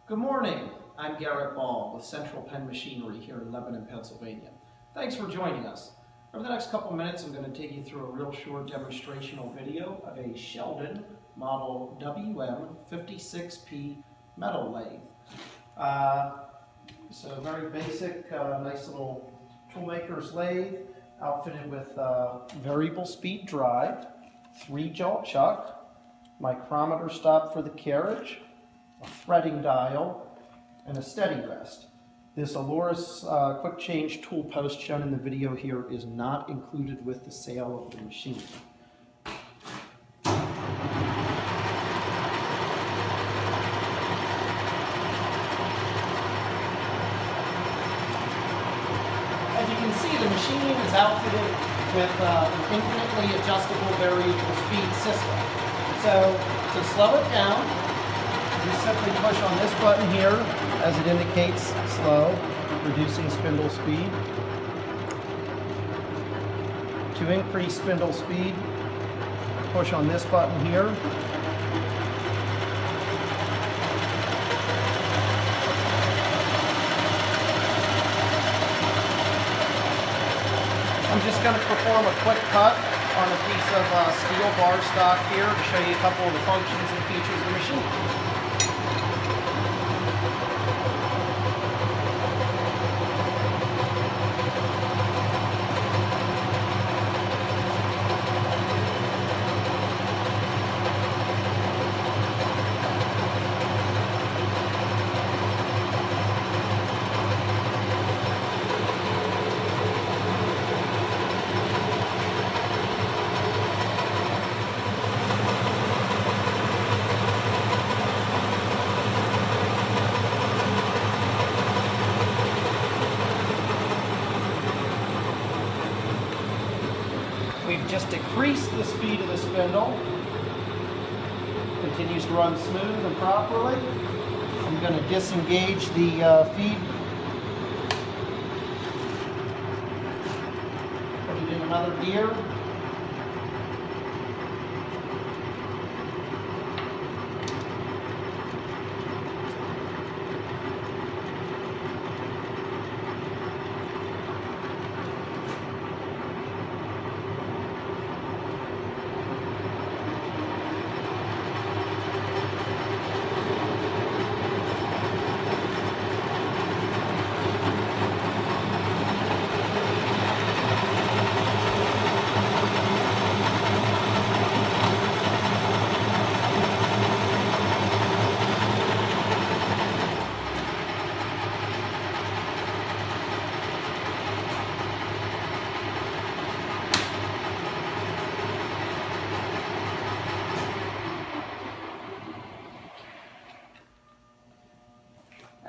Good morning, I'm Garrett Ball with Central Pen Machinery here in Lebanon, Pennsylvania. Thanks for joining us. Over the next couple minutes I'm going to take you through a real short demonstrational video of a Sheldon model WM56P metal lathe. So very basic, nice little toolmaker's lathe, outfitted with variable speed drive, 3-jaw chuck, micrometer stop for the carriage, a threading dial, and a steady rest. This Aloris quick change tool post shown in the video here is not included with the sale of the machine. As you can see, the machine is outfitted with an infinitely adjustable variable speed system. So to slow it down, you simply push on this button here as it indicates slow, reducing spindle speed. To increase spindle speed, push on this button here. I'm just going to perform a quick cut on a piece of steel bar stock here to show you a couple of the functions and features of the machine. We've just decreased the speed of the spindle. Continues to run smooth and properly. I'm going to disengage the feed. Put it in another gear.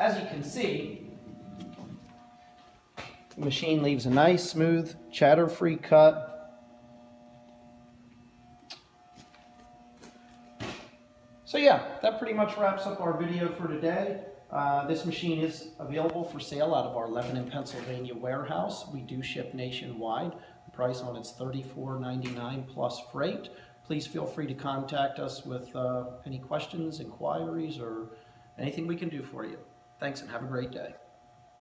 As you can see, the machine leaves a nice, smooth, chatter-free cut. So yeah, that pretty much wraps up our video for today. This machine is available for sale out of our Lebanon, Pennsylvania warehouse. We do ship nationwide. The price on it's $34.99 plus freight. Please feel free to contact us with any questions, inquiries, or anything we can do for you. Thanks and have a great day.